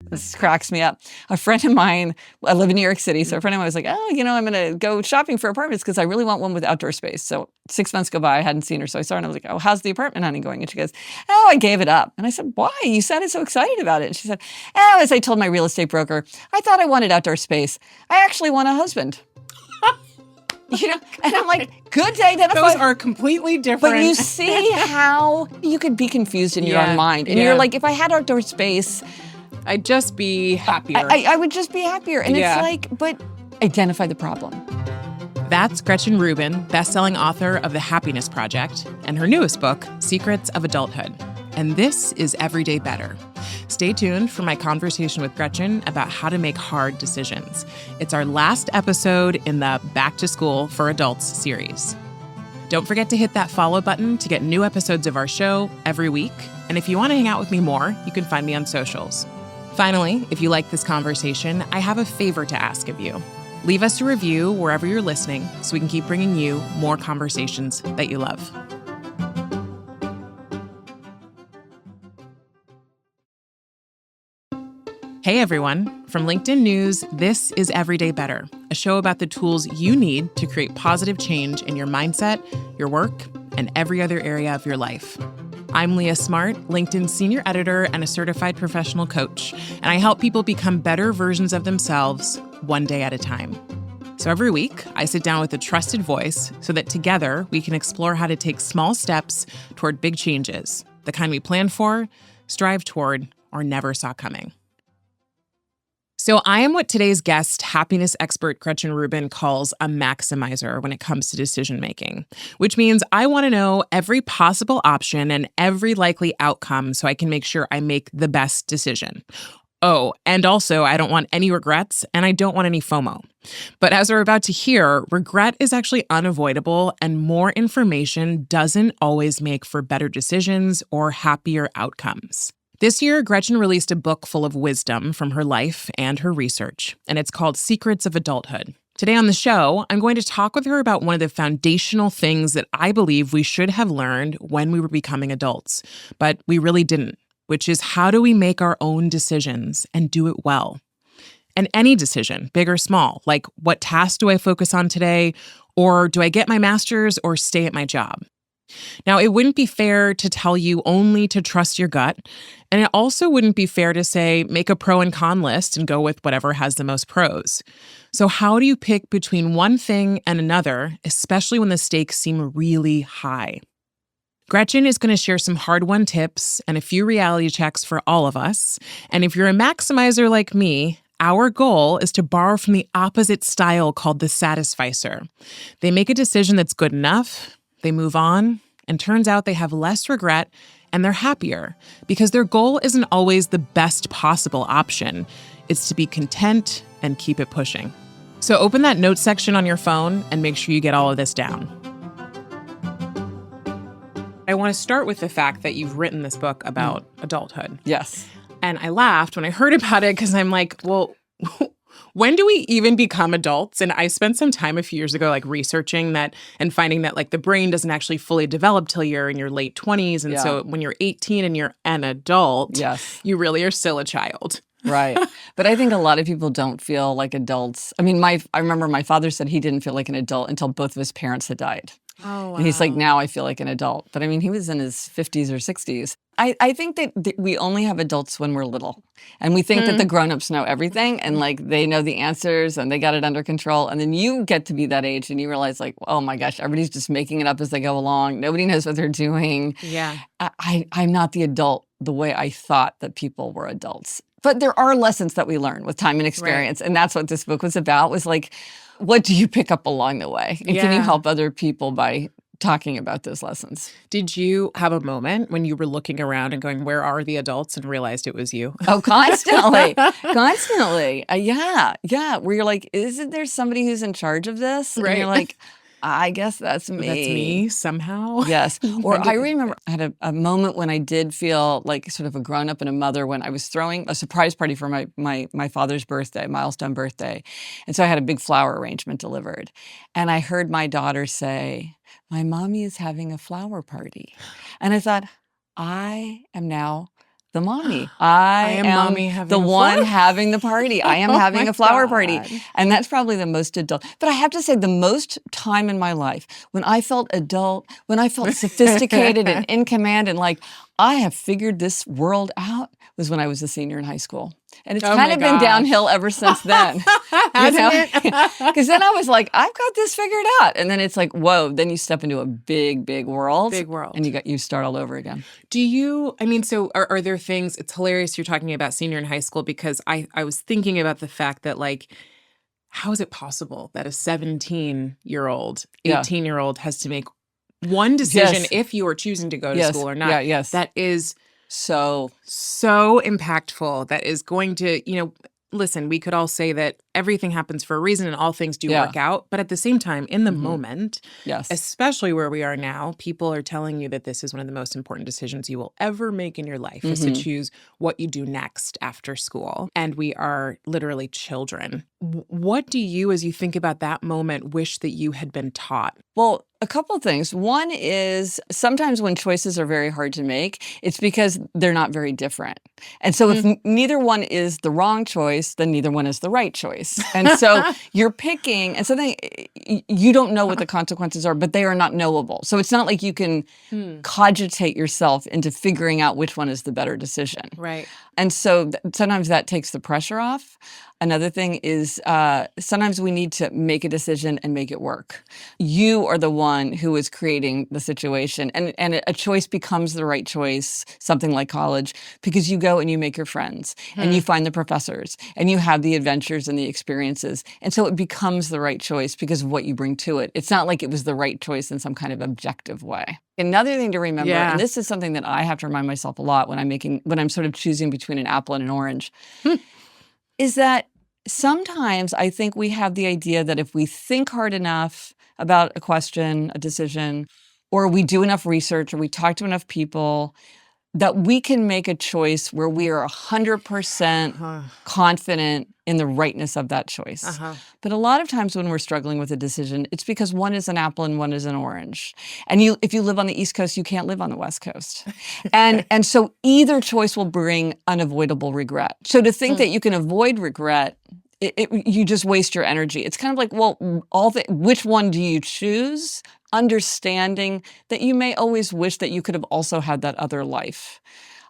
This cracks me up. A friend of mine, I live in New York City, so a friend of mine was like, oh, I'm going to go shopping for apartments because I really want one with outdoor space. So 6 months go by, I hadn't seen her, so I saw her and I was like, oh, how's the apartment hunting going? And she goes, oh, I gave it up. And I said, why? You sounded so excited about it. And she said, oh, as I told my real estate broker, I thought I wanted outdoor space. I actually want a husband. And I'm like, good to identify. Those are completely different. But you see how you could be confused in your own mind. And you're like, if I had outdoor space, I'd just be happier. I would just be happier. And it's like, but identify the problem. That's Gretchen Rubin, best-selling author of The Happiness Project and her newest book, Secrets of Adulthood. And this is Everyday Better. Stay tuned for my conversation with Gretchen about how to make hard decisions. It's our last episode in the Back to School for Adults series. Don't forget to hit that follow button to get new episodes of our show every week. And if you want to hang out with me more, you can find me on socials. Finally, if you like this conversation, I have a favor to ask of you. Leave us a review wherever you're listening so we can keep bringing you more conversations that you love. Hey everyone, from LinkedIn News, this is Everyday Better, a show about the tools you need to create positive change in your mindset, your work, and every other area of your life. I'm Leah Smart, LinkedIn senior editor and a certified professional coach, and I help people become better versions of themselves one day at a time. So every week, I sit down with a trusted voice so that together we can explore how to take small steps toward big changes, the kind we plan for, strive toward, or never saw coming. So I am what today's guest, happiness expert Gretchen Rubin, calls a maximizer when it comes to decision making, which means I want to know every possible option and every likely outcome so I can make sure I make the best decision. Oh, and also I don't want any regrets and I don't want any FOMO. But as we're about to hear, regret is actually unavoidable and more information doesn't always make for better decisions or happier outcomes. This year, Gretchen released a book full of wisdom from her life and her research, and it's called Secrets of Adulthood. Today on the show, I'm going to talk with her about one of the foundational things that I believe we should have learned when we were becoming adults, but we really didn't, which is how do we make our own decisions and do it well? And any decision, big or small, like what task do I focus on today, or do I get my master's or stay at my job? Now, it wouldn't be fair to tell you only to trust your gut, and it also wouldn't be fair to say make a pro and con list and go with whatever has the most pros. So how do you pick between one thing and another, especially when the stakes seem really high? Gretchen is going to share some hard-won tips and a few reality checks for all of us. And if you're a maximizer like me, our goal is to borrow from the opposite style called the satisficer. They make a decision that's good enough, they move on, and turns out they have less regret and they're happier because their goal isn't always the best possible option. It's to be content and keep it pushing. So open that notes section on your phone and make sure you get all of this down. I want to start with the fact that you've written this book about adulthood. Yes. And I laughed when I heard about it because I'm like, well, when do we even become adults? And I spent some time a few years ago researching that and finding that the brain doesn't actually fully develop till you're in your late 20s. And so when you're 18 and you're an adult, you really are still a child. Right. But I think a lot of people don't feel like adults. I mean, I remember my father said he didn't feel like an adult until both of his parents had died. Oh, wow. And he's like, now I feel like an adult. But I mean, he was in his 50s or 60s. I think that we only have adults when we're little. And we think that the grown-ups know everything and they know the answers and they got it under control. And then you get to be that age and you realize oh my gosh, everybody's just making it up as they go along. Nobody knows what they're doing. Yeah. I'm not the adult the way I thought that people were adults. But there are lessons that we learn with time and experience. Right. And that's what this book was about, was what do you pick up along the way? And can you help other people by talking about those lessons? Did you have a moment when you were looking around and going, where are the adults, and realized it was you? Oh, constantly. Constantly. Yeah. Where you're like, isn't there somebody who's in charge of this? Right. And you're like, I guess that's me. That's me somehow. Yes. Or I remember I had a moment when I did feel like sort of a grown-up and a mother when I was throwing a surprise party for my father's birthday, milestone birthday. And so I had a big flower arrangement delivered. And I heard my daughter say, my mommy is having a flower party. And I thought, I am now the mommy. I am am mommy having the a one flower- having the party. I am Oh having my a flower God. party. And that's probably the most adult. But I have to say, the most time in my life when I felt adult, when I felt sophisticated and in command and like, I have figured this world out, was when I was a senior in high school. And it's Oh kind my of been gosh. downhill ever since then. Hasn't it? Because then I was like, I've got this figured out. And then it's like, whoa, then you step into a big, big world. Big world. And you start all over again. Do you, I mean, so are there things, it's hilarious you're talking about senior in high school because I was thinking about the fact that like, how is it possible that a 17-year-old, Yeah. 18-year-old has to make one decision Yes. if you are choosing to go to Yes. school or not? Yeah, yes. That is So impactful. That is going to, listen, we could all say that everything happens for a reason and all things do Yeah. work out. But at the same time, in the moment, yes. especially where we are now, people are telling you that this is one of the most important decisions you will ever make in your life is to choose what you do next after school. And we are literally children. What do you, as you think about that moment, wish that you had been taught? Well, a couple of things. One is sometimes when choices are very hard to make, it's because they're not very different. And so if neither one is the wrong choice, then neither one is the right choice. And so you're picking, and so then you don't know what the consequences are, but they are not knowable. So it's not like you can cogitate yourself into figuring out which one is the better decision. Right. And so sometimes that takes the pressure off. Another thing is sometimes we need to make a decision and make it work. You are the one who is creating the situation. And a choice becomes the right choice, something like college, because you go and you make your friends and you find the professors and you have the adventures and the experiences. And so it becomes the right choice because of what you bring to it. It's not like it was the right choice in some kind of objective way. Another thing to remember, and this is something that I have to remind myself a lot when I'm sort of choosing between an apple and an orange, is that sometimes I think we have the idea that if we think hard enough about a question, a decision, or we do enough research or we talk to enough people, that we can make a choice where we are 100% confident in the rightness of that choice. But a lot of times when we're struggling with a decision, it's because one is an apple and one is an orange. And if you live on the East Coast, you can't live on the West Coast. And so either choice will bring unavoidable regret. So to think that you can avoid regret, you just waste your energy. It's kind of like, well, which one do you choose? Understanding that you may always wish that you could have also had that other life.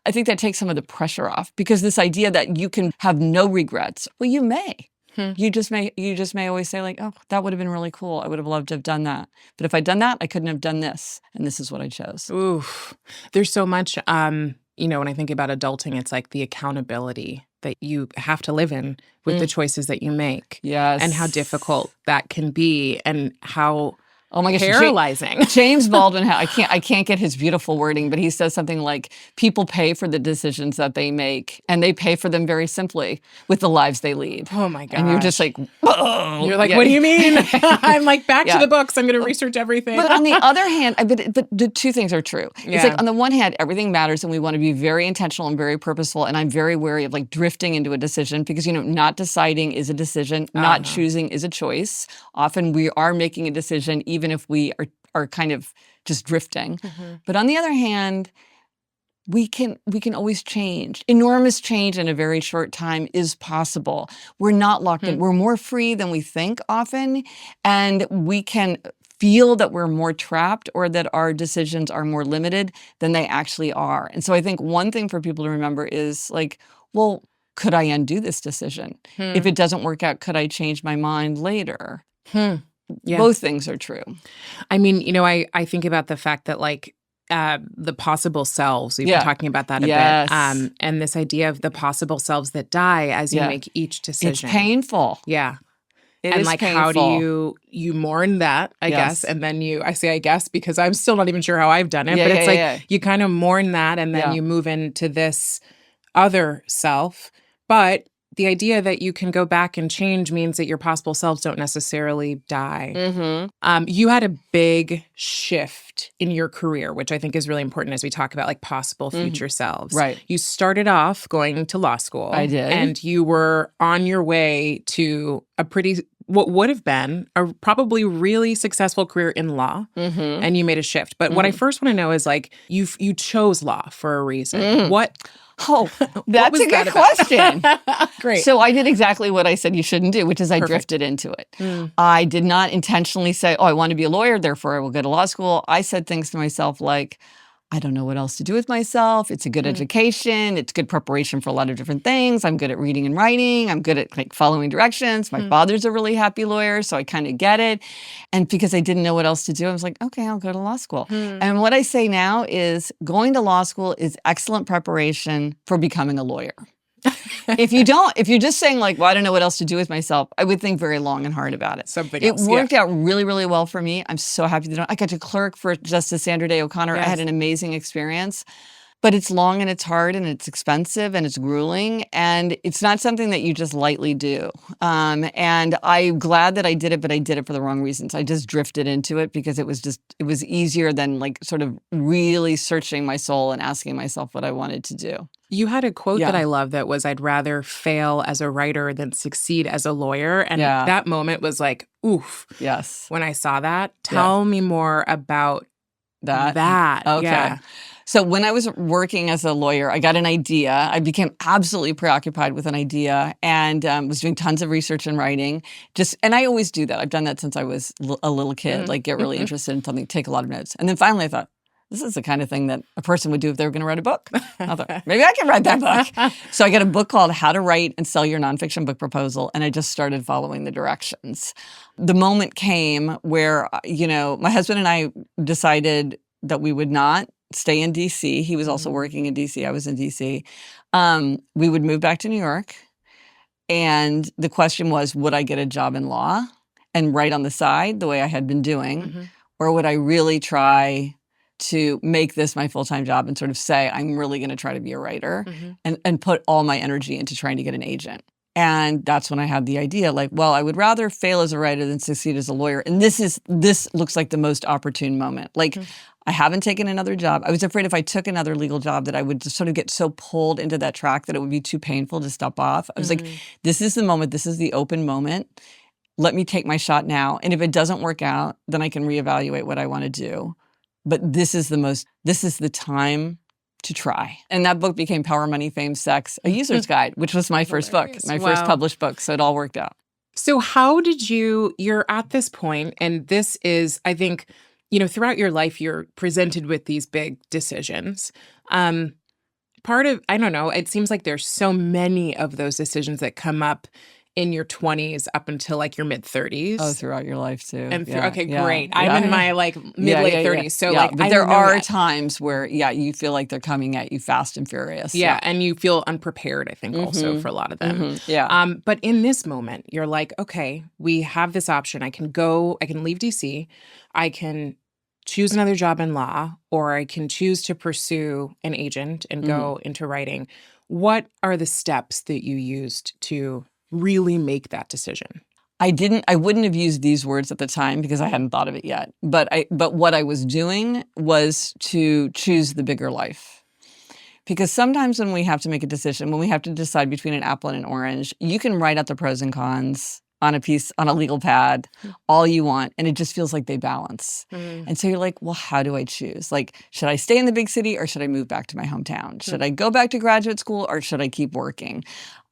I think that takes some of the pressure off because this idea that you can have no regrets, well, you may. You just may always say like, oh, that would have been really cool. I would have loved to have done that. But if I'd done that, I couldn't have done this. And this is what I chose. Oof. There's so much, when I think about adulting, it's like the accountability that you have to live in with the choices that you make. Yes. And how difficult that can be and how Oh my gosh, paralyzing. James Baldwin, I can't get his beautiful wording, but he says something like, people pay for the decisions that they make, and they pay for them very simply with the lives they lead. Oh my gosh. And you're just like, whoa. You're like, what do you mean? I'm like, back to the books. I'm going to research everything. But on the other hand, but the two things are true. It's Yeah. like, on the one hand, everything matters, and we want to be very intentional and very purposeful, and I'm very wary of like drifting into a decision because, not deciding is a decision, not choosing is a choice. Often we are making a decision even if we are kind of just drifting. But on the other hand, we can always change. Enormous change in a very short time is possible. We're not locked in. We're more free than we think often, and we can feel that we're more trapped or that our decisions are more limited than they actually are. And so I think one thing for people to remember is like, well, could I undo this decision? If it doesn't work out, could I change my mind later? Yeah. Both things are true. I mean, I think about the fact that like the possible selves, we've been talking about that a bit. And this idea of the possible selves that die as you make each decision. It's painful. Yeah. It and is like, painful. how do you mourn that, I guess? And then I say I guess because I'm still not even sure how I've done it. But it's you kind of mourn that and then you move into this other self. But the idea that you can go back and change means that your possible selves don't necessarily die. You had a big shift in your career, which I think is really important as we talk about like possible future selves. Right. You started off going to law school. I did. And you were on your way to a pretty what would have been a probably really successful career in law, and you made a shift. But what I first want to know is like you chose law for a reason. What? Oh, that's a good question. Great. So I did exactly what I said you shouldn't do, which is I drifted into it. I did not intentionally say, oh, I want to be a lawyer, therefore I will go to law school. I said things to myself like, I don't know what else to do with myself. It's a good education. It's good preparation for a lot of different things. I'm good at reading and writing. I'm good at like following directions. My father's a really happy lawyer, so I kind of get it. And because I didn't know what else to do, I was like, okay, I'll go to law school. And what I say now is going to law school is excellent preparation for becoming a lawyer. If you're just saying like, well, I don't know what else to do with myself, I would think very long and hard about it. Something it else, worked out really, really well for me. I'm so happy that I got to clerk for Justice Sandra Day O'Connor. Yes. I had an amazing experience. But it's long and it's hard and it's expensive and it's grueling and it's not something that you just lightly do. And I'm glad that I did it, but I did it for the wrong reasons. I just drifted into it because it was easier than like sort of really searching my soul and asking myself what I wanted to do. You had a quote that I love that was, I'd rather fail as a writer than succeed as a lawyer. And that moment was like, oof. Yes. When I saw that, tell me more about that. Okay. Yeah. So when I was working as a lawyer, I got an idea. I became absolutely preoccupied with an idea and was doing tons of research and writing. And I always do that. I've done that since I was a little kid, like get really interested in something, take a lot of notes. And then finally I thought, this is the kind of thing that a person would do if they were going to write a book. I thought, maybe I can write that book. So I got a book called How to Write and Sell Your Nonfiction Book Proposal, and I just started following the directions. The moment came where, my husband and I decided that we would not stay in D.C. He was also working in D.C. I was in D.C. We would move back to New York. And the question was, would I get a job in law and write on the side the way I had been doing? Or would I really try to make this my full-time job and sort of say, I'm really going to try to be a writer and put all my energy into trying to get an agent? And that's when I had the idea, like, well, I would rather fail as a writer than succeed as a lawyer. And this looks like the most opportune moment. Like, I haven't taken another job. I was afraid if I took another legal job that I would just sort of get so pulled into that track that it would be too painful to step off. I was like, this is the moment. This is the open moment. Let me take my shot now. And if it doesn't work out, then I can reevaluate what I want to do. But this is the time to try. And that book became Power, Money, Fame, Sex, A User's Guide, which was my first book, my first published book. So it all worked out. So how did you're at this point, and this is, I think, throughout your life, you're presented with these big decisions. Part of, I don't know, it seems like there's so many of those decisions that come up in your 20s up until like your mid-30s. Oh, throughout your life too. And great. I'm in my like mid-late 30s. So but there are times where, you feel like they're coming at you fast and furious. Yeah. And you feel unprepared, I think, also for a lot of them. But in this moment, you're like, okay, we have this option. I can leave DC. I can choose another job in law, or I can choose to pursue an agent and go into writing. What are the steps that you used to really make that decision? I wouldn't have used these words at the time because I hadn't thought of it yet. But what I was doing was to choose the bigger life. Because sometimes when we have to make a decision, when we have to decide between an apple and an orange, you can write out the pros and cons on a legal pad, all you want, and it just feels like they balance. And so you're like, well, how do I choose? Like, should I stay in the big city or should I move back to my hometown? Should I go back to graduate school or should I keep working?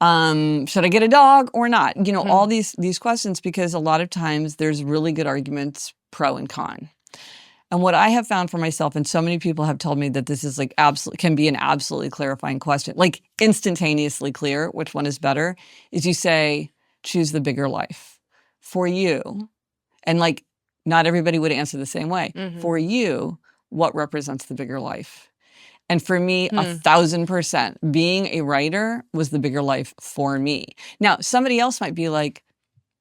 Should I get a dog or not? All these questions, because a lot of times there's really good arguments pro and con. And what I have found for myself, and so many people have told me that this is like can be an absolutely clarifying question, like instantaneously clear which one is better, is you say, choose the bigger life for you. And like, not everybody would answer the same way. For you, what represents the bigger life? And for me, 1,000%, being a writer was the bigger life for me. Now, somebody else might be like,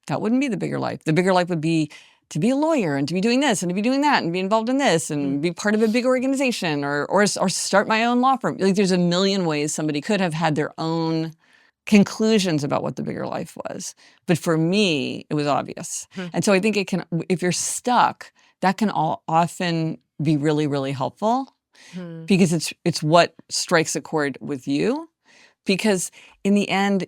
that wouldn't be the bigger life. The bigger life would be to be a lawyer and to be doing this and to be doing that and be involved in this and be part of a big organization or start my own law firm. Like, there's a million ways somebody could have had their own conclusions about what the bigger life was. But for me, it was obvious. And so I think it can, if you're stuck, that can often be really, really helpful because it's what strikes a chord with you. Because in the end,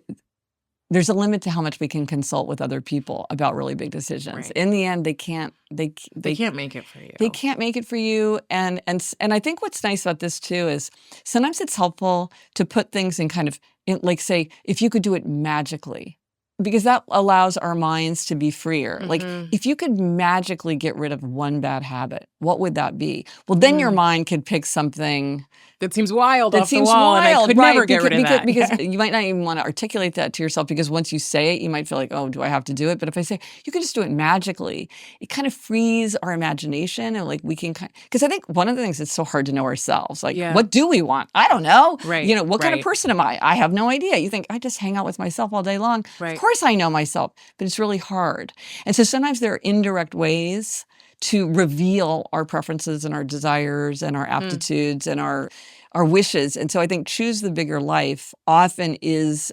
there's a limit to how much we can consult with other people about really big decisions. Right. In the end, they can't make it for you. They can't make it for you. And I think what's nice about this too is sometimes it's helpful to put things in kind of like, say, if you could do it magically, because that allows our minds to be freer. Like, if you could magically get rid of one bad habit, what would that be? Well, then your mind could pick something that seems wild that off seems the wall, wild, and I could right, never get rid of that. Because you might not even want to articulate that to yourself, because once you say it, you might feel like, oh, do I have to do it? But if I say, you can just do it magically, it kind of frees our imagination, and like we can because I think one of the things that's so hard to know ourselves, like, what do we want? I don't know. Right. You know, what kind of person am I? I have no idea. You think, I just hang out with myself all day long. Right. Of course I know myself, but it's really hard. And so sometimes there are indirect ways to reveal our preferences and our desires and our aptitudes and our wishes. And so I think choose the bigger life often is,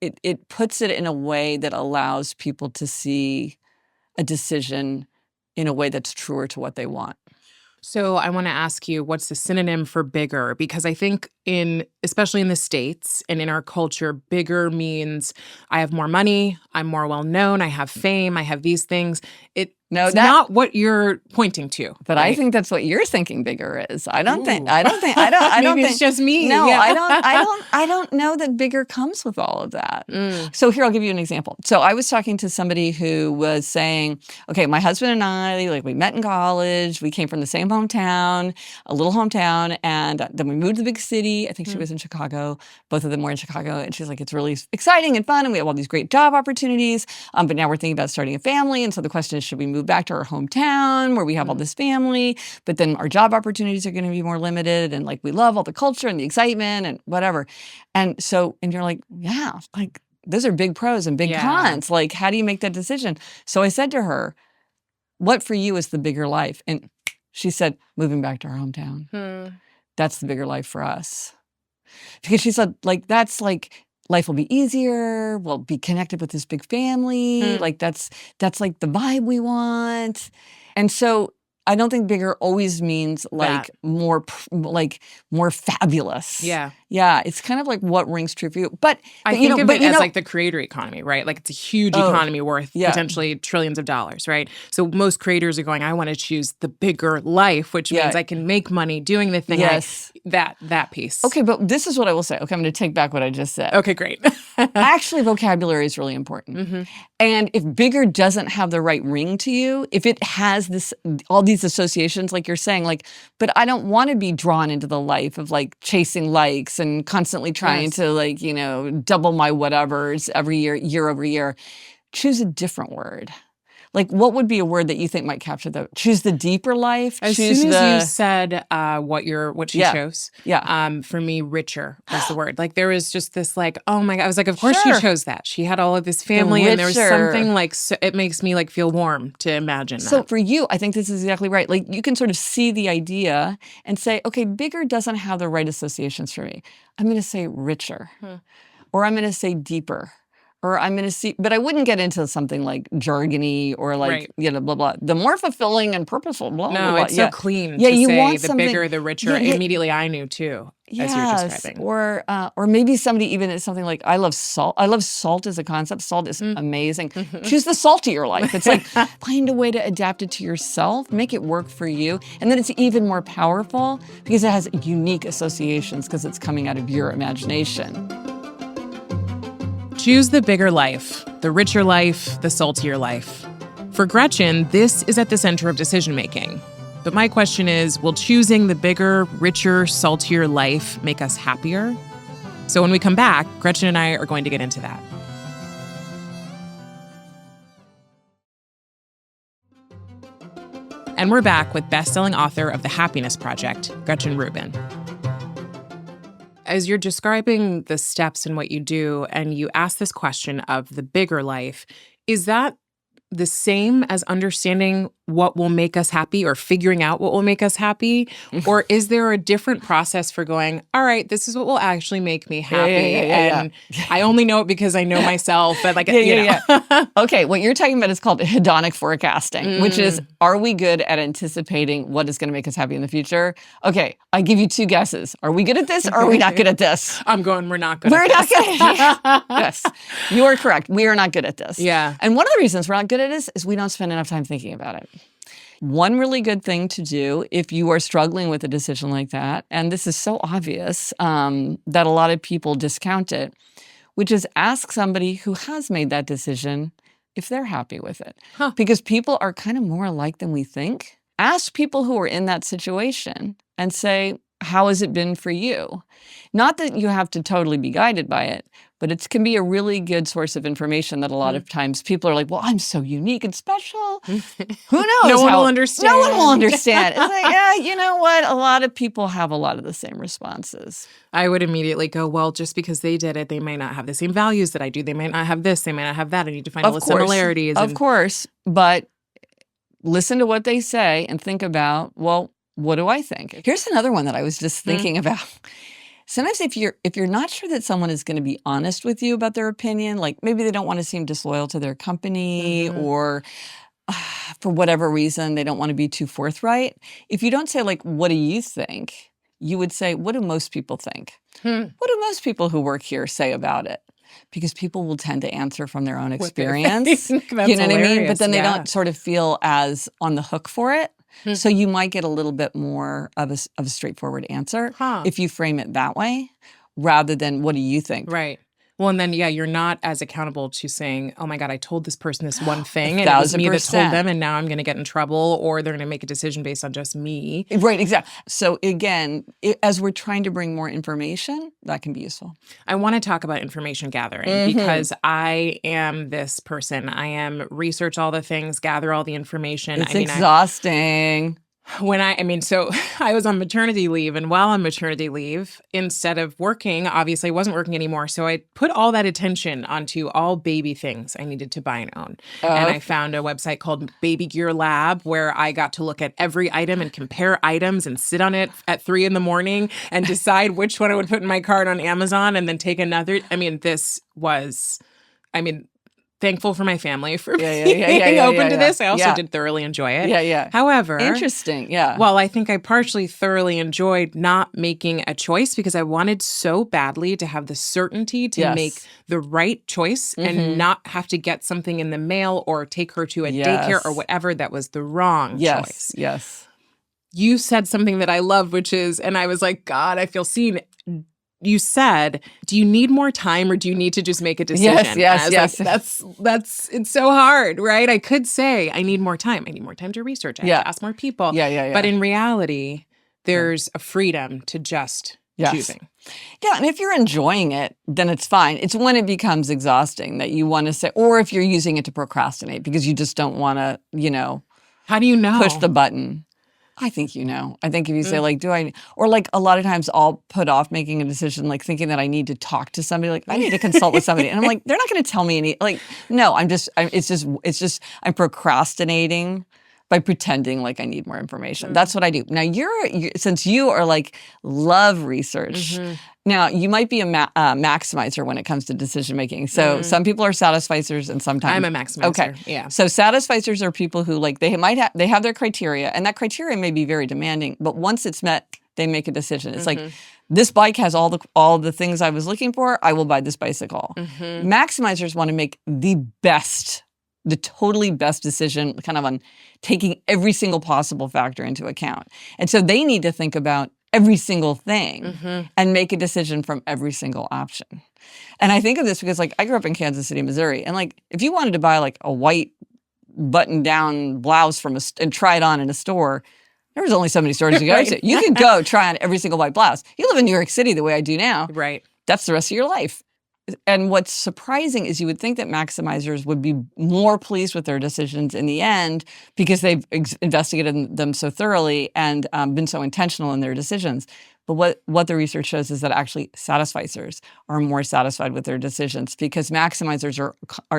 it puts it in a way that allows people to see a decision in a way that's truer to what they want. So I want to ask you, what's the synonym for bigger? Because I think especially in the States and in our culture, bigger means I have more money, I'm more well-known, I have fame, I have these things. It's not what you're pointing to. But right? I think that's what you're thinking bigger is. I don't think Maybe it's just me. No, yeah. I don't know that bigger comes with all of that. So here, I'll give you an example. So I was talking to somebody who was saying, okay, my husband and I, like, we met in college, we came from the same hometown, a little hometown, and then we moved to the big city. I think she was in Chicago. Both of them were in Chicago. And she's like, it's really exciting and fun, and we have all these great job opportunities. But now we're thinking about starting a family. And so the question is, should we move back to our hometown where we have all this family, but then our job opportunities are going to be more limited, and like we love all the culture and the excitement and whatever. And you're like, yeah, like those are big pros and big cons. Like, how do you make that decision? So I said to her, what for you is the bigger life? And she said, moving back to our hometown. That's the bigger life for us. Because she said, like, that's like, life will be easier. We'll be connected with this big family. Like that's like the vibe we want. And so I don't think bigger always means like more fabulous. Yeah. Yeah. It's kind of like what rings true for you. But I think of it as like the creator economy, right? Like it's a huge economy worth potentially trillions of dollars, right? So most creators are going, I want to choose the bigger life, which means I can make money doing the thing. Yes. That piece. Okay, but this is what I will say. Okay, I'm going to take back what I just said. Okay, great. Actually, vocabulary is really important. And if bigger doesn't have the right ring to you, if it has all these associations, like you're saying, like, but I don't want to be drawn into the life of like chasing likes and constantly trying to like, you know, double my whatevers every year over year. Choose a different word. Like, what would be a word that you think might capture that? Choose the deeper life. As soon as you said what she chose, for me, richer was the word. Like, there was just this like, oh my God. I was like, of course she chose that. She had all of this family, and there was something like, it makes me like feel warm to imagine that. So for you, I think this is exactly right. Like, you can sort of see the idea and say, okay, bigger doesn't have the right associations for me. I'm going to say richer, or I'm going to say deeper. Or I'm going to see, but I wouldn't get into something like jargony or like, you know, blah, blah. The more fulfilling and purposeful, blah, blah, blah. No, it's so clean to you say want the bigger, the richer. Immediately I knew too, as you're describing. Or maybe somebody even is something like, I love salt. I love salt as a concept. Salt is amazing. Choose the saltier life. It's like, find a way to adapt it to yourself, make it work for you. And then it's even more powerful because it has unique associations because it's coming out of your imagination. Choose the bigger life, the richer life, the saltier life. For Gretchen, this is at the center of decision-making. But my question is, will choosing the bigger, richer, saltier life make us happier? So when we come back, Gretchen and I are going to get into that. And we're back with best-selling author of The Happiness Project, Gretchen Rubin. As you're describing the steps in what you do, and you ask this question of the bigger life, is that the same as understanding what will make us happy or figuring out what will make us happy? Or is there a different process for going, all right, this is what will actually make me happy? And I only know it because I know myself. And like, you know. Okay, what you're talking about is called hedonic forecasting, which is, are we good at anticipating what is going to make us happy in the future? Okay, I give you two guesses. Are we good at this or are we not good at this? I'm going, we're not good at this. We're not good. Yes. You are correct. We are not good at this. Yeah. And one of the reasons we're not good at this is we don't spend enough time thinking about it. One really good thing to do if you are struggling with a decision like that, and this is so obvious that a lot of people discount it, which is ask somebody who has made that decision if they're happy with it. Huh. Because people are kind of more alike than we think. Ask people who are in that situation and say, how has it been for you? Not that you have to totally be guided by it, but it can be a really good source of information that a lot of times people are like, well, I'm so unique and special. Who knows? No one will understand. No one will understand. It's like, yeah, you know what? A lot of people have a lot of the same responses. I would immediately go, well, just because they did it, they might not have the same values that I do. They might not have this. They might not have that. I need to find all the similarities. Of course. But listen to what they say and think about, well, what do I think? Here's another one that I was just thinking about. Sometimes if you're not sure that someone is going to be honest with you about their opinion, like maybe they don't want to seem disloyal to their company or for whatever reason, they don't want to be too forthright. If you don't say like, what do you think? You would say, what do most people think? What do most people who work here say about it? Because people will tend to answer from their own experience. You know what I mean? But then they don't sort of feel as on the hook for it. So you might get a little bit more of a straightforward answer if you frame it that way rather than what do you think? Right. Well, and then, you're not as accountable to saying, oh my God, I told this person this one thing and it was me that told them and now I'm going to get in trouble or they're going to make a decision based on just me. Right, exactly. So again, as we're trying to bring more information, that can be useful. I want to talk about information gathering because I am this person. I am research all the things, gather all the information. It's exhausting. So I was on maternity leave, and while on maternity leave, instead of working, obviously I wasn't working anymore. So I put all that attention onto all baby things I needed to buy and own. And I found a website called Baby Gear Lab where I got to look at every item and compare items and sit on it at 3 a.m. and decide which one I would put in my cart on Amazon and then take another. Thankful for my family for being open to this. I also did thoroughly enjoy it. Yeah. However, interesting. Yeah. Well, I think I partially thoroughly enjoyed not making a choice because I wanted so badly to have the certainty to make the right choice and not have to get something in the mail or take her to a daycare or whatever that was the wrong choice. Yes. You said something that I love, which is, and I was like, God, I feel seen. You said, do you need more time or do you need to just make a decision? Yes. Like, it's so hard, right? I could say I need more time. I need more time to research. I have to ask more people. But in reality, there's a freedom to just choosing. Yeah, and if you're enjoying it, then it's fine. It's when it becomes exhausting that you want to say, or if you're using it to procrastinate because you just don't want to, how do you know? Push the button. I think I think if you say like, or like a lot of times I'll put off making a decision, like thinking that I need to talk to somebody, like I need to consult with somebody. And I'm like, they're not going to tell me no, it's just, I'm procrastinating by pretending like I need more information. That's what I do. Now since you are like, love research, now you might be a maximizer when it comes to decision making. So some people are satisficers and sometimes I'm a maximizer. Okay. Yeah. So satisficers are people who like, they have their criteria and that criteria may be very demanding, but once it's met, they make a decision. It's like, this bike has all the things I was looking for. I will buy this bicycle. Maximizers want to make the totally best decision kind of on taking every single possible factor into account. And so they need to think about every single thing and make a decision from every single option. And I think of this because like I grew up in Kansas City, Missouri. And like if you wanted to buy like a white button-down blouse and try it on in a store, there was only so many stores you go to. You can go try on every single white blouse. You live in New York City the way I do now. Right. That's the rest of your life. And what's surprising is you would think that maximizers would be more pleased with their decisions in the end because they've investigated them so thoroughly and been so intentional in their decisions. But what the research shows is that actually satisficers are more satisfied with their decisions because maximizers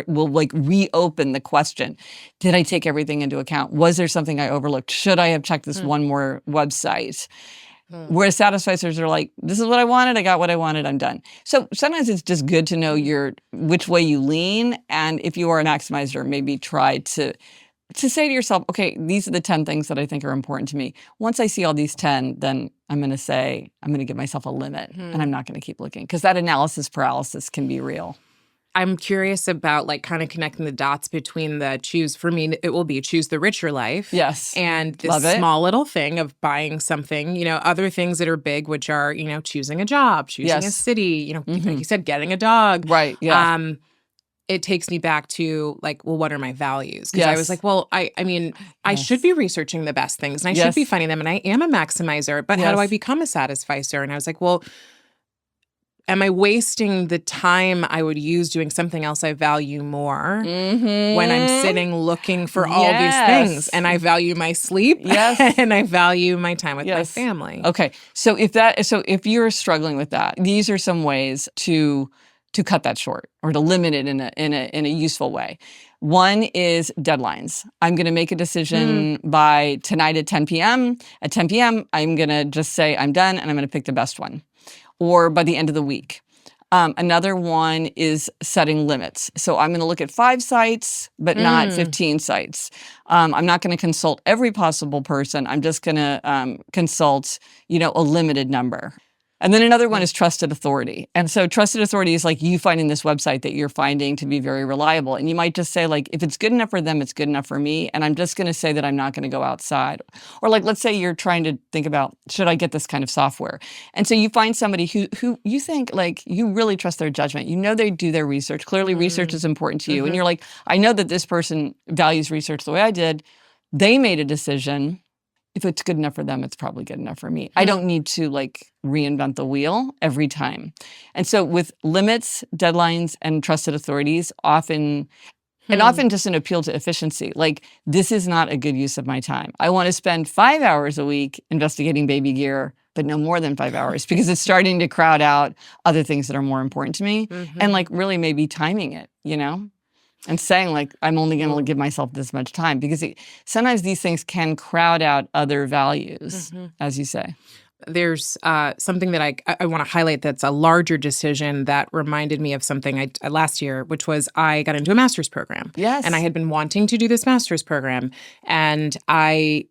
will like reopen the question. Did I take everything into account? Was there something I overlooked? Should I have checked this one more website? Whereas satisficers are like, this is what I wanted, I got what I wanted, I'm done. So sometimes it's just good to know which way you lean. And if you are a maximizer, maybe try to say to yourself, okay, these are the 10 things that I think are important to me. Once I see all these 10, then I'm going to give myself a limit and I'm not going to keep looking because that analysis paralysis can be real. I'm curious about like kind of connecting the dots between the for me, it will be choose the richer life. Yes. And this Love it. small little thing of buying something, other things that are big, which are, choosing a job, choosing a Yes. city, like you said, getting a dog. Right. Yeah. It takes me back to like, well, what are my values? Because I was Yes. like, well, I mean, I Yes. should be researching the best things and I should be finding them. And I am a maximizer, but how do I become a satisficer? And I was like, well, am I wasting the time I would use doing something else I value more when I'm sitting looking for all these things? And I value my sleep and I value my time with my family. Okay. So if you're struggling with that, these are some ways to cut that short or to limit it in a useful way. One is deadlines. I'm going to make a decision by tonight at 10 p.m. At 10 p.m., I'm going to just say I'm done and I'm going to pick the best one. Or by the end of the week. Another one is setting limits. So I'm going to look at 5 sites, but not 15 sites. I'm not going to consult every possible person. I'm just going to consult, a limited number. And then another one is trusted authority. And so trusted authority is like you finding this website that you're finding to be very reliable. And you might just say like, if it's good enough for them, it's good enough for me. And I'm just going to say that I'm not going to go outside. Or like, let's say you're trying to think about, should I get this kind of software? And so you find somebody who you think like, you really trust their judgment. They do their research. Clearly research is important to you. And you're like, I know that this person values research the way I did. They made a decision. If it's good enough for them, it's probably good enough for me. I don't need to like reinvent the wheel every time. And so with limits, deadlines, and trusted authorities, often just an appeal to efficiency. Like, this is not a good use of my time. I want to spend 5 hours a week investigating baby gear, but no more than 5 hours because it's starting to crowd out other things that are more important to me. And like really maybe timing it, and saying like, I'm only going to give myself this much time because sometimes these things can crowd out other values, as you say. There's something that I want to highlight that's a larger decision that reminded me of something I last year, which was I got into a master's program. Yes. And I had been wanting to do this master's program. And I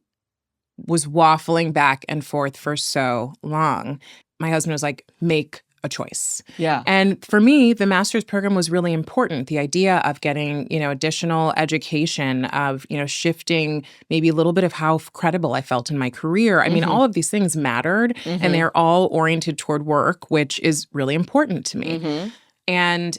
was waffling back and forth for so long. My husband was like, make a choice. Yeah. And for me, the master's program was really important. The idea of getting, additional education, of, shifting maybe a little bit of how credible I felt in my career. I mean, all of these things mattered and they're all oriented toward work, which is really important to me. And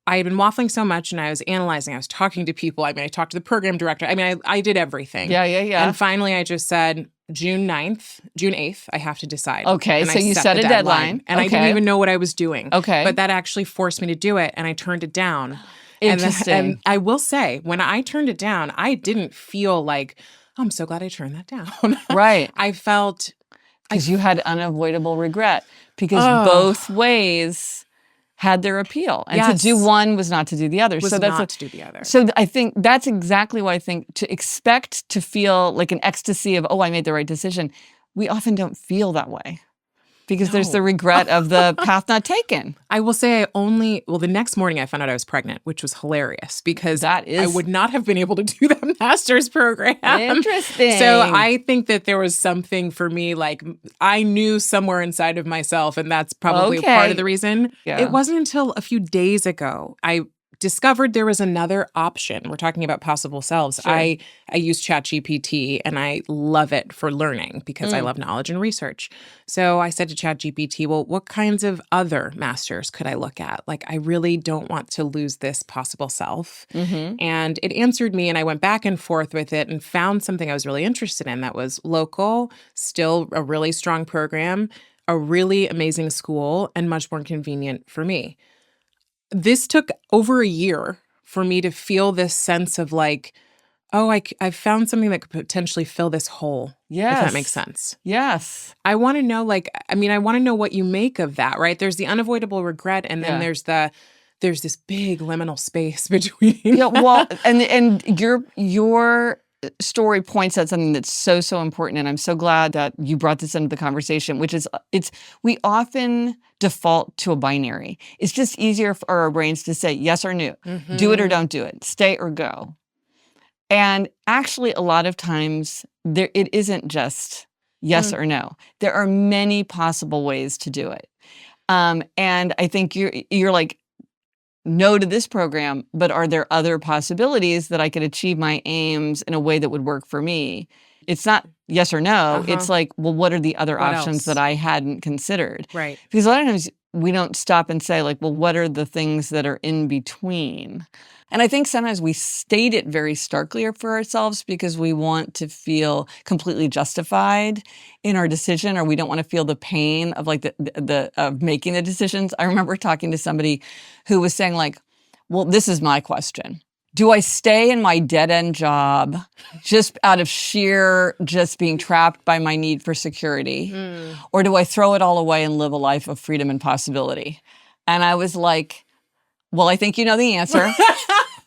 I had been waffling so much and I was analyzing, I was talking to people. I mean, I talked to the program director. I mean, I did everything. Yeah. And finally I just said, June 8th, I have to decide. Okay, and so you set a deadline. And I didn't even know what I was doing. Okay. But that actually forced me to do it, and I turned it down. Interesting. And I will say, when I turned it down, I didn't feel like, oh, I'm so glad I turned that down. Right. I felt... Because you had unavoidable regret. Because both ways had their appeal. And to do one was not to do the other. To do the other. So I think that's exactly why I think to expect to feel like an ecstasy of, I made the right decision, we often don't feel that way. Because there's the regret of the path not taken. I will say the next morning I found out I was pregnant, which was hilarious because I would not have been able to do that master's program. Interesting. So I think that there was something for me, like I knew somewhere inside of myself, and that's probably part of the reason. Yeah. It wasn't until a few days ago I discovered there was another option. We're talking about possible selves. Sure. I use ChatGPT and I love it for learning because I love knowledge and research. So I said to ChatGPT, well, what kinds of other masters could I look at? Like, I really don't want to lose this possible self. And it answered me, and I went back and forth with it and found something I was really interested in that was local, still a really strong program, a really amazing school, and much more convenient for me. This took over a year for me to feel this sense of like, I found something that could potentially fill this hole. Yes. If that makes sense. Yes. I want to know, I want to know what you make of that, right? There's the unavoidable regret, and then there's this big liminal space between. Yeah, well, and your story points at something that's so important, and I'm so glad that you brought this into the conversation, which is we often default to a binary. It's just easier for our brains to say yes or no, do it or don't do it, stay or go. And actually, a lot of times it isn't just yes or no. There are many possible ways to do it. And I think you're like, no to this program, but are there other possibilities that I could achieve my aims in a way that would work for me? It's not yes or no. It's like, well, what are the other What options else? that I hadn't considered? Right. Because a lot of times we don't stop and say, like, well, what are the things that are in between? And I think sometimes we state it very starkly for ourselves because we want to feel completely justified in our decision, or we don't want to feel the pain of like the of making the decisions. I remember talking to somebody who was saying, like, well, this is my question. Do I stay in my dead-end job just out of sheer just being trapped by my need for security? Or do I throw it all away and live a life of freedom and possibility? And I was like, well, I think you know the answer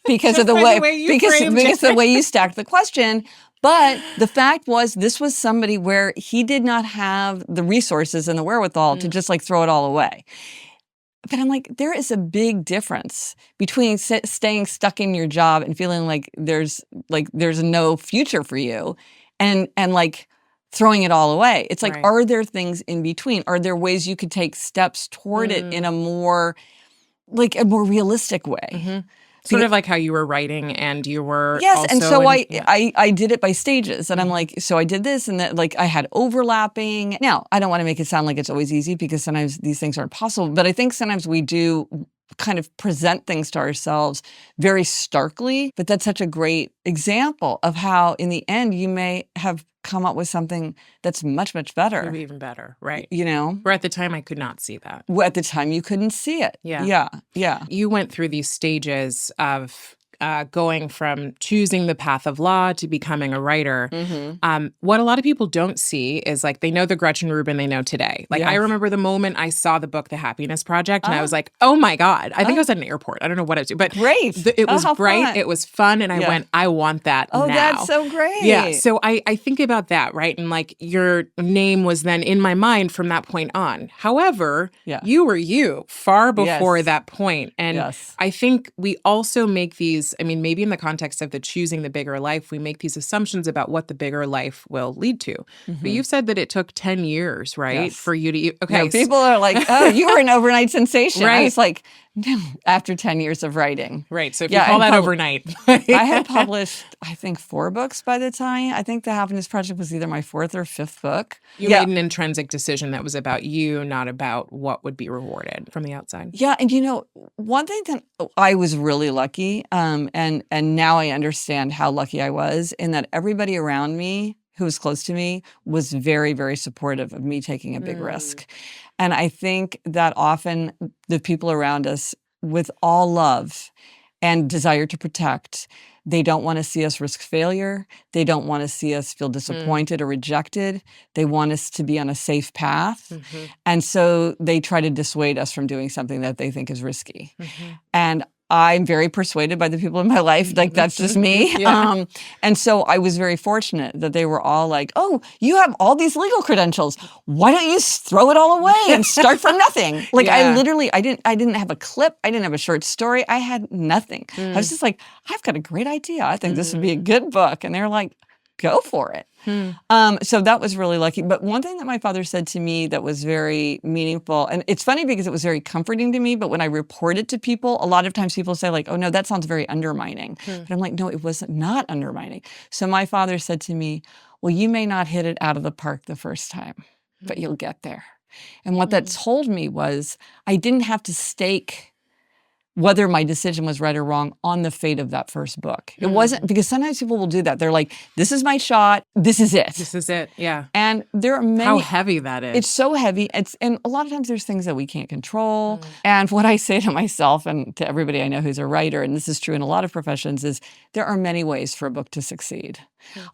because of the way because the way you stacked the question. But the fact was, this was somebody where he did not have the resources and the wherewithal to just like throw it all away. But I'm like, there is a big difference between staying stuck in your job and feeling like there's no future for you and like throwing it all away. It's like, are there things in between? Are there ways you could take steps toward it in a more realistic way? Sort of like how you were writing and you were yes, also and so I did it by stages, and I'm like, so I did this, and that like I had overlapping. Now I don't want to make it sound like it's always easy because sometimes these things aren't possible, but I think sometimes we do kind of present things to ourselves very starkly. But that's such a great example of how, in the end, you may have come up with something that's much, much better. Maybe even better, right? You know? Where at the time I could not see that. At the time you couldn't see it. Yeah. You went through these stages of going from choosing the path of law to becoming a writer. What a lot of people don't see is like they know the Gretchen Rubin they know today. Like I remember the moment I saw the book, The Happiness Project, and I was like, oh my God. I think I was at an airport. I don't know what I was doing, but great. It was bright. Fun. It was fun. And I went, I want that now. Oh, that's so great. Yeah. So I think about that, right? And like your name was then in my mind from that point on. However, you were you far before that point. And I think we also make these, I mean, maybe in the context of the choosing the bigger life, we make these assumptions about what the bigger life will lead to. But you've said that it took 10 years, right? For you to, okay. No, people are like, oh, you were an overnight sensation. Right. I was like, no, after 10 years of writing. Right. So if you call that overnight. I had published, I think, 4 books by the time. I think The Happiness Project was either my 4th or 5th book. You made an intrinsic decision that was about you, not about what would be rewarded from the outside. Yeah. And, you know, one thing that I was really lucky, and now I understand how lucky I was in that everybody around me who was close to me was very, very supportive of me taking a big risk. And I think that often the people around us, with all love and desire to protect, they don't want to see us risk failure. They don't want to see us feel disappointed or rejected. They want us to be on a safe path. And so they try to dissuade us from doing something that they think is risky. And I'm very persuaded by the people in my life. Like, that's just me. And so I was very fortunate that they were all like, oh, you have all these legal credentials. Why don't you throw it all away and start from nothing? Like, I literally, I didn't have a clip. I didn't have a short story. I had nothing. I was just like, I've got a great idea. I think this would be a good book. And they're like, go for it. So that was really lucky. But one thing that my father said to me that was very meaningful, and it's funny because it was very comforting to me, but when I report it to people, a lot of times people say like, oh no, that sounds very undermining. But I'm like, no, it was not undermining. So my father said to me, well, you may not hit it out of the park the first time, but you'll get there. And what that told me was I didn't have to stake whether my decision was right or wrong on the fate of that first book. It wasn't, because sometimes people will do that. They're like, this is my shot. This is it. This is it. Yeah. And there are many. How heavy that is. It's so heavy. And a lot of times there's things that we can't control. And what I say to myself and to everybody I know who's a writer, and this is true in a lot of professions, is there are many ways for a book to succeed.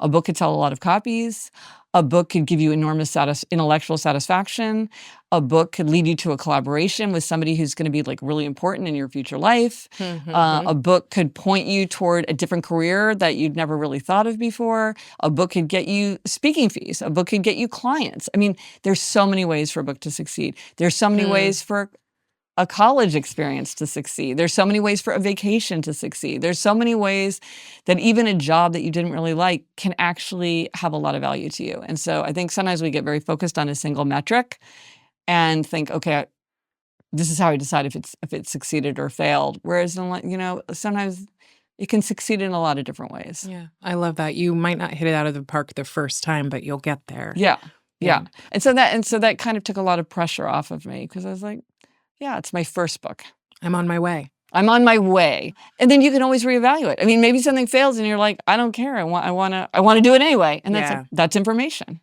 A book could sell a lot of copies. A book could give you enormous intellectual satisfaction. A book could lead you to a collaboration with somebody who's going to be like really important in your future life. A book could point you toward a different career that you'd never really thought of before. A book could get you speaking fees. A book could get you clients. I mean, there's so many ways for a book to succeed. There's so many ways for a college experience to succeed. There's so many ways for a vacation to succeed. There's so many ways that even a job that you didn't really like can actually have a lot of value to you. And so I think sometimes we get very focused on a single metric and think, okay, this is how I decide if it succeeded or failed. Whereas, sometimes it can succeed in a lot of different ways. Yeah, I love that. You might not hit it out of the park the first time, but you'll get there. Yeah. And so that kind of took a lot of pressure off of me because I was like, yeah, it's my first book. I'm on my way. I'm on my way. And then you can always reevaluate. I mean, maybe something fails and you're like, I don't care. I want to do it anyway. And that's information.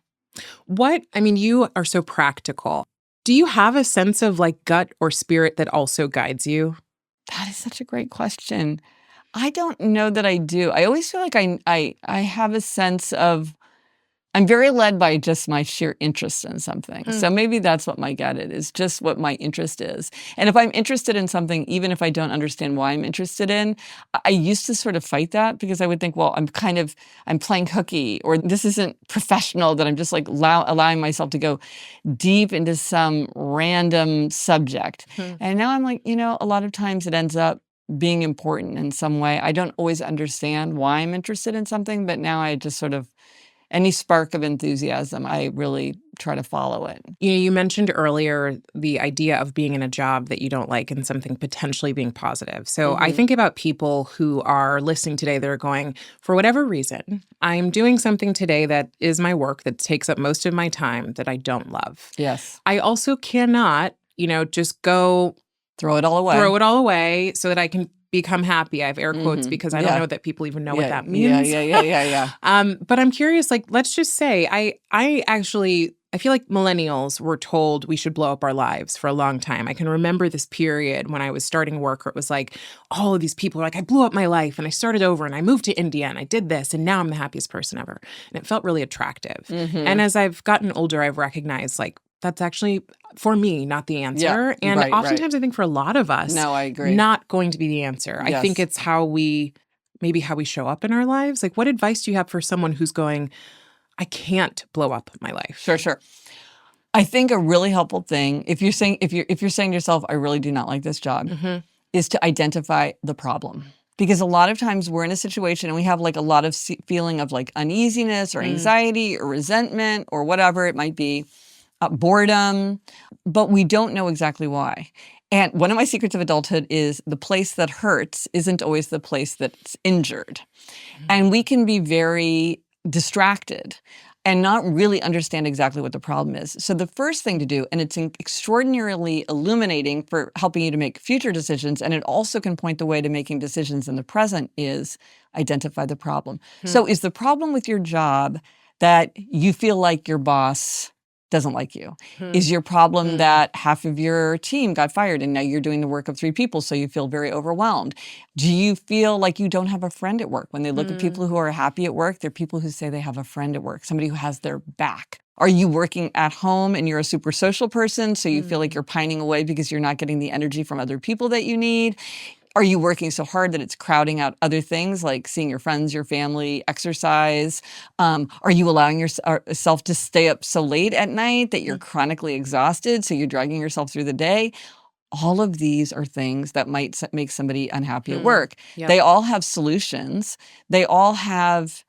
You are so practical. Do you have a sense of like gut or spirit that also guides you? That is such a great question. I don't know that I do. I always feel like I have a sense of, I'm very led by just my sheer interest in something. So maybe that's what my gut is, just what my interest is. And if I'm interested in something, even if I don't understand why I'm interested in, I used to sort of fight that because I would think, well, I'm playing hooky, or this isn't professional, that I'm just like allowing myself to go deep into some random subject. And now I'm like, a lot of times it ends up being important in some way. I don't always understand why I'm interested in something, but now I just sort of, any spark of enthusiasm, I really try to follow it. You mentioned earlier the idea of being in a job that you don't like and something potentially being positive. So I think about people who are listening today that are going, for whatever reason, I'm doing something today that is my work that takes up most of my time that I don't love. Yes. I also cannot, just go throw it all away so that I can become happy. I have air quotes because I don't know that people even know what that means. Yeah. But I'm curious, like, let's just say I feel like millennials were told we should blow up our lives for a long time. I can remember this period when I was starting work where it was like, all of these people were like, I blew up my life and I started over and I moved to India and I did this and now I'm the happiest person ever. And it felt really attractive. And as I've gotten older, I've recognized like, that's actually, for me, not the answer. Yeah, and right. I think for a lot of us, no, I agree, not going to be the answer. Yes. I think it's how we show up in our lives. Like, what advice do you have for someone who's going, I can't blow up my life? Sure. I think a really helpful thing, if you're saying to yourself, I really do not like this job, is to identify the problem. Because a lot of times we're in a situation and we have like a lot of feeling of like uneasiness or anxiety or resentment or whatever it might be. Boredom, but we don't know exactly why. And one of my secrets of adulthood is the place that hurts isn't always the place that's injured. And we can be very distracted and not really understand exactly what the problem is. So the first thing to do, and it's extraordinarily illuminating for helping you to make future decisions, and it also can point the way to making decisions in the present, is identify the problem. So is the problem with your job that you feel like your boss doesn't like you? Is your problem that half of your team got fired and now you're doing the work of 3 people, so you feel very overwhelmed? Do you feel like you don't have a friend at work? When they look at people who are happy at work, they're people who say they have a friend at work, somebody who has their back. Are you working at home and you're a super social person, so you feel like you're pining away because you're not getting the energy from other people that you need? Are you working so hard that it's crowding out other things like seeing your friends, your family, exercise? Are you allowing yourself to stay up so late at night that you're chronically exhausted, so you're dragging yourself through the day? All of these are things that might make somebody unhappy at work. Yep. They all have solutions. They all have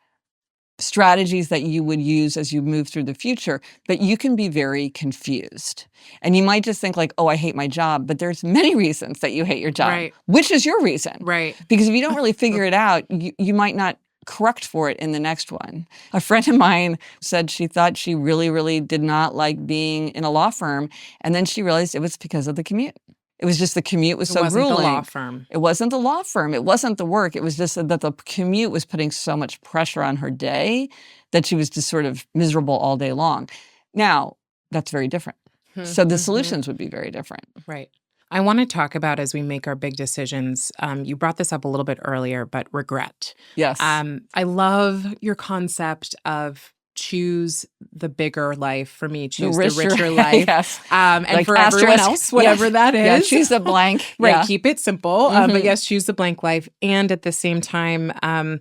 strategies that you would use as you move through the future, but you can be very confused. And you might just think like, oh, I hate my job, but there's many reasons that you hate your job. Right. Which is your reason? Right. Because if you don't really figure it out, you might not correct for it in the next one. A friend of mine said she thought she really, really did not like being in a law firm, and then she realized it was because of the commute. It was just the commute was so grueling. It wasn't the law firm. It wasn't the law firm. It wasn't the work. It was just that the commute was putting so much pressure on her day that she was just sort of miserable all day long. Now, that's very different. So the solutions would be very different. Right. I want to talk about, as we make our big decisions, you brought this up a little bit earlier, but regret. Yes. I love your concept of choose the bigger life. For me, choose the richer life. Yes. And like for everyone else, whatever that is. Yeah, choose the blank. Right, Yeah. keep it simple. But yes, choose the blank life. And at the same time, I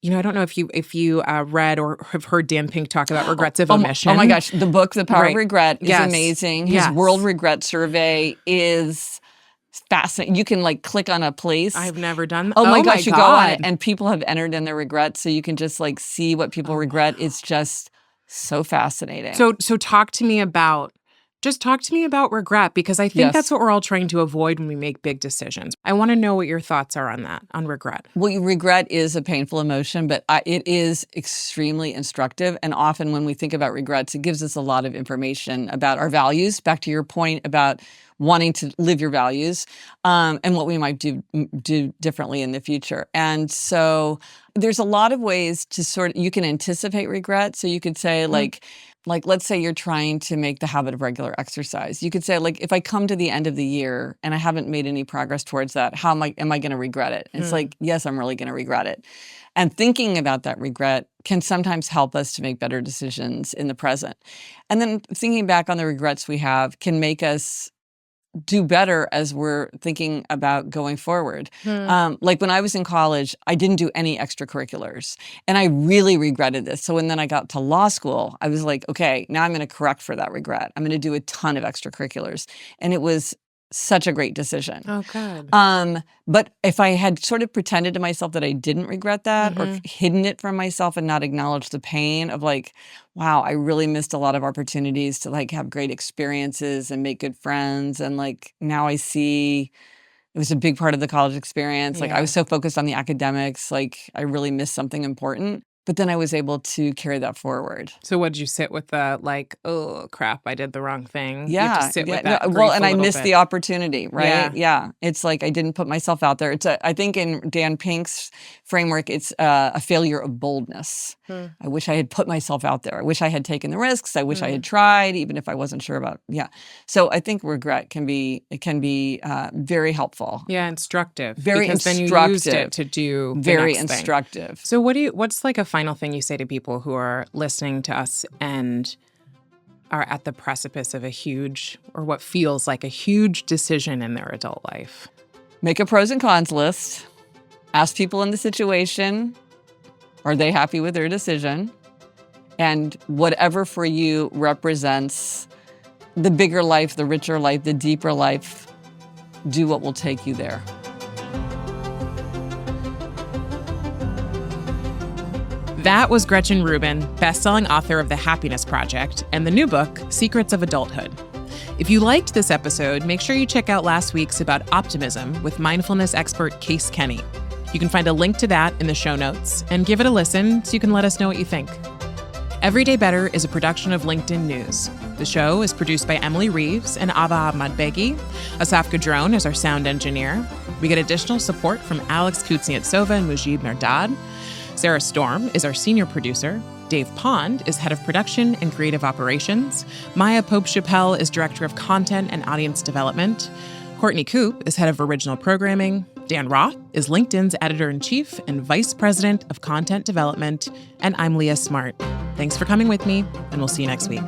don't know if you read or have heard Dan Pink talk about regrets of omission. Oh my gosh, the book, The Power of Regret, is amazing. His World Regret Survey is fascinating. You can like click on a place. I've never done that. Oh my gosh, you go on it and people have entered in their regrets, so you can just like see what people regret. It's just so fascinating. So talk to me about Just talk to me about regret, because I think Yes. that's what we're all trying to avoid when we make big decisions. I want to know what your thoughts are on that, on regret. Well, regret is a painful emotion, but it is extremely instructive. And often when we think about regrets, it gives us a lot of information about our values, back to your point about wanting to live your values, and what we might do differently in the future. And so there's a lot of ways to you can anticipate regret. So you could say like, let's say you're trying to make the habit of regular exercise. You could say, like, if I come to the end of the year and I haven't made any progress towards that, am I going to regret it? It's like, yes, I'm really going to regret it. And thinking about that regret can sometimes help us to make better decisions in the present. And then thinking back on the regrets we have can make us do better as we're thinking about going forward. Like when I was in college, I didn't do any extracurriculars, and I really regretted this. So when then I got to law school, I was like, okay, now I'm going to correct for that regret. I'm going to do a ton of extracurriculars. And it was such a great decision. Oh, good. But if I had sort of pretended to myself that I didn't regret that, or hidden it from myself and not acknowledged the pain of like, wow, I really missed a lot of opportunities to like have great experiences and make good friends. And like now I see it was a big part of the college experience. Like I was so focused on the academics, like I really missed something important. But then I was able to carry that forward. So what did you sit with the like, oh crap, I did the wrong thing? You Yeah. have to sit with that grief Well, and a I little missed bit. the opportunity, right? Yeah. It's like I didn't put myself out there. I think in Dan Pink's framework, it's a failure of boldness. I wish I had put myself out there. I wish I had taken the risks. I wish I had tried, even if I wasn't sure about. So I think regret can be very helpful. Yeah, instructive. Very because instructive. Then you used it to do the Very next thing. instructive. So what's like a final thing you say to people who are listening to us and are at the precipice of a huge, or what feels like a huge decision in their adult life? Make a pros and cons list. Ask people in the situation, are they happy with their decision? And whatever for you represents the bigger life, the richer life, the deeper life, do what will take you there. That was Gretchen Rubin, best-selling author of The Happiness Project and the new book, Secrets of Adulthood. If you liked this episode, make sure you check out last week's about optimism with mindfulness expert Case Kenny. You can find a link to that in the show notes, and give it a listen so you can let us know what you think. Everyday Better is a production of LinkedIn News. The show is produced by Emily Reeves and Ava Ahmadbegi. Asaf Gadron is our sound engineer. We get additional support from Alex Kutsiatsova and Mujib Merdad. Sarah Storm is our senior producer. Dave Pond is head of production and creative operations. Maya Pope-Chappelle is director of content and audience development. Courtney Coop is head of original programming. Dan Roth is LinkedIn's editor-in-chief and vice president of content development. And I'm Leah Smart. Thanks for coming with me, and we'll see you next week.